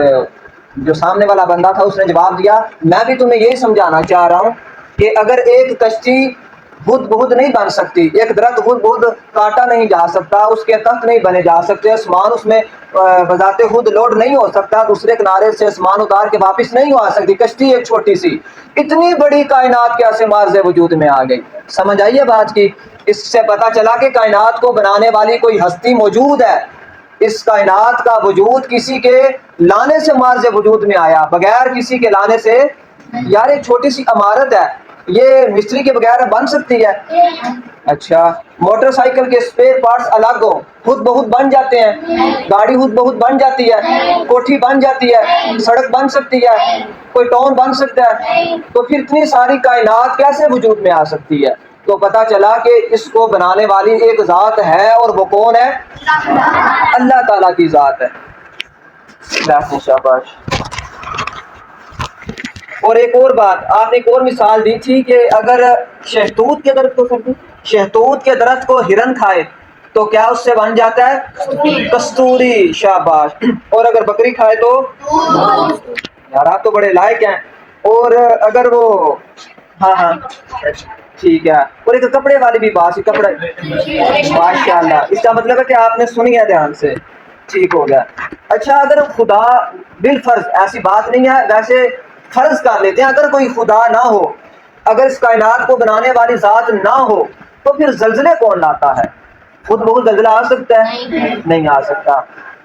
جو سامنے والا بندہ تھا اس نے جواب دیا, میں بھی تمہیں یہی سمجھانا چاہ رہا ہوں کہ اگر ایک کشتی خود بہت نہیں بن سکتی, ایک درخت خود بہت کاٹا نہیں جا سکتا, اس کے تخت نہیں بنے جا سکتے, سامان اس میں بذات خود لوڈ نہیں ہو سکتا, دوسرے کنارے سے سامان اتار کے واپس نہیں آ سکتی کشتی ایک چھوٹی سی, اتنی بڑی کائنات کیسے مارز وجود میں آ گئی. سمجھ آئیے بات کی. اس سے پتہ چلا کہ کائنات کو بنانے والی کوئی ہستی موجود ہے. اس کائنات کا وجود کسی کے لانے سے مارز وجود میں آیا, بغیر کسی کے لانے سے. یار ایک چھوٹی سی عمارت ہے, یہ مستری کے بغیر بن سکتی ہے؟ اچھا, موٹر سائیکل کے اسپیئر پارٹس الگ ہو خود بہت بن جاتے ہیں, گاڑی خود بہت بن جاتی ہے, کوٹھی بن جاتی ہے, سڑک بن سکتی ہے, کوئی ٹاؤن بن سکتا ہے, تو پھر اتنی ساری کائنات کیسے وجود میں آ سکتی ہے؟ تو پتہ چلا کہ اس کو بنانے والی ایک ذات ہے, اور وہ کون ہے؟ اللہ تعالیٰ کی ذات ہے. شاباش. اور ایک اور بات, آپ نے ایک اور مثال دی تھی کہ اگر شہتوت کے درخت کو ہرن کھائے تو کیا اس سے بن جاتا ہے؟ کستوری. شاباش. اور اگر بکری کھائے تو؟ یار آپ تو بڑے لائق ہیں. اور اگر وہ ہاں ٹھیک ہے. اور ایک کپڑے والی بھی بات, کپڑے, ماشاءاللہ, اس کا مطلب ہے کہ آپ نے سنی ہے دھیان سے, ٹھیک ہو گیا. اچھا, اگر خدا بالفرض, ایسی بات نہیں ہے, ویسے فرض کر لیتے ہیں اگر کوئی خدا نہ ہو, اگر اس کائنات کو بنانے والی ذات نہ ہو, تو پھر زلزلے کون لاتا ہے؟ خود بہت زلزلہ آ سکتا ہے؟ نہیں آ سکتا.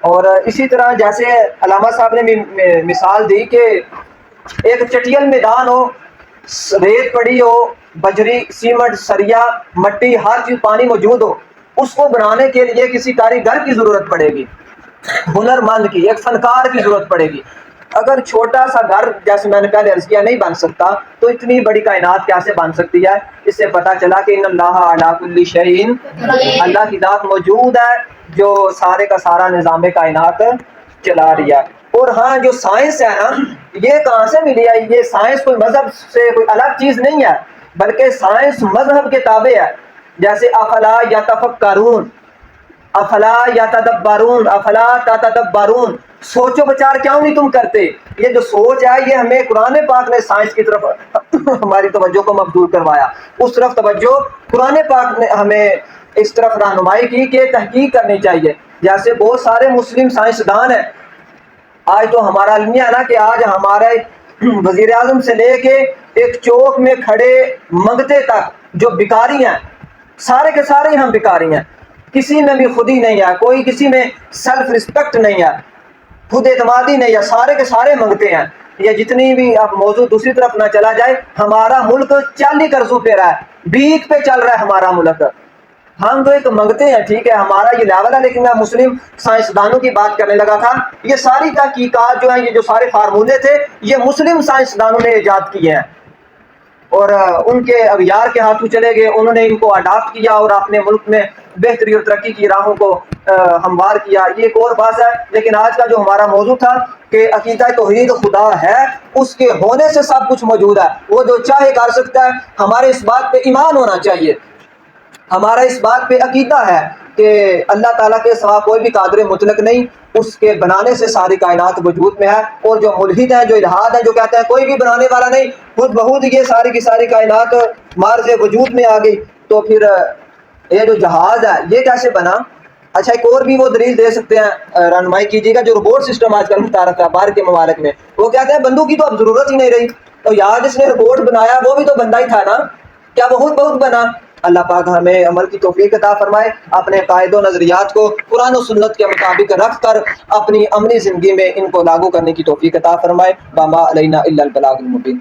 اور اسی طرح جیسے علامہ صاحب نے مثال دی کہ ایک چٹیل میدان ہو, ریت پڑی ہو, بجری, سیمنٹ, سریا, مٹی, ہر چیز, پانی موجود ہو, اس کو بنانے کے لیے کسی کاریگر کی ضرورت پڑے گی, ہنر مند کی, ایک فنکار کی ضرورت پڑے گی. اگر چھوٹا سا گھر جیسے میں نے پہلے عرض کیا نہیں بن سکتا, تو اتنی بڑی کائنات کیسے بن سکتی ہے؟ اس سے پتہ چلا کہ ان اللہ علی کل شیء, اللہ کی ذات موجود ہے جو سارے کا سارا نظام کائنات چلا رہی ہے. اور ہاں, جو سائنس ہے نا, یہ کہاں سے ملی ہے؟ یہ سائنس کوئی مذہب سے کوئی الگ چیز نہیں ہے, بلکہ سائنس مذہب کے تابع ہے. جیسے افلا یتفکرون, افلا یتدبرون, افلا تتدبرون, سوچو بچار کیوں نہیں تم کرتے؟ یہ جو سوچ ہے یہ ہمیں قرآن پاک نے سائنس کی طرف ہماری توجہ کو مبذول کروایا, اس طرف توجہ قرآن پاک نے ہمیں اس طرف رہنمائی کی کہ تحقیق کرنی چاہیے. جیسے بہت سارے مسلم سائنسدان ہیں, آج تو ہمارا المیہ ہے نا کہ آج ہمارے وزیر اعظم سے لے کے ایک چوک میں کھڑے منگتے تک جو بھکاری ہیں, سارے کے سارے ہم بھکاری ہیں, کسی میں بھی خودی نہیں ہے, کوئی کسی میں سیلف رسپیکٹ نہیں ہے, خود اعتمادی نہیں ہے, سارے کے سارے منگتے ہیں. یا جتنی بھی اب موضوع دوسری طرف نہ چلا جائے, ہمارا ملک 40 قرضوں پہ رہا ہے, بھیک پہ چل رہا ہے ہمارا ملک. ہم تو ایک منگتے ہیں, ٹھیک ہے, ہمارا یہ لیول ہے, لیکن میں مسلم سائنسدانوں کی بات کرنے لگا تھا. یہ ساری تحقیقات جو ہیں, یہ جو سارے فارمولے تھے, یہ مسلم سائنسدانوں نے ایجاد کیے ہیں. اور ان کے اغیار کے ہاتھوں چلے گئے، انہوں نے ان کو اڈاپٹ کیا اور اپنے ملک میں بہتری اور ترقی کی راہوں کو ہموار کیا، یہ ایک اور بات ہے۔ لیکن آج کا جو ہمارا موضوع تھا کہ عقیدہ توحید خدا ہے، اس کے ہونے سے سب کچھ موجود ہے، وہ جو چاہے کر سکتا ہے۔ ہمارے اس بات پہ ایمان ہونا چاہیے، ہمارا اس بات پہ عقیدہ ہے کہ اللہ تعالیٰ کے سوا کوئی بھی قادر مطلق نہیں، اس کے بنانے سے ساری کائنات وجود میں ہے۔ اور جو ملحد ہیں، جو الحاد ہیں، جو کہتے ہیں کوئی بھی بنانے والا نہیں، خود بخود یہ ساری کی ساری کائنات مارز وجود میں آ گئی، تو پھر یہ جو جہاز ہے یہ کیسے بنا؟ اچھا ایک اور بھی وہ دلیل دے سکتے ہیں، رہنمائی کیجیے گا۔ جو روبوٹ سسٹم آج کل متعارف ہے باہر کے ممالک میں، وہ کہتے ہیں بندوں کی تو اب ضرورت ہی نہیں رہی، تو یار جس نے روبوٹ بنایا وہ بھی تو بندہ ہی تھا نا، کیا بہت بنا؟ اللہ پاک ہمیں عمل کی توفیق عطا فرمائے، اپنے قائد و نظریات کو قرآن و سنت کے مطابق رکھ کر اپنی عملی زندگی میں ان کو لاگو کرنے کی توفیق عطا فرمائے۔ وما علینا الا البلاغ المبین۔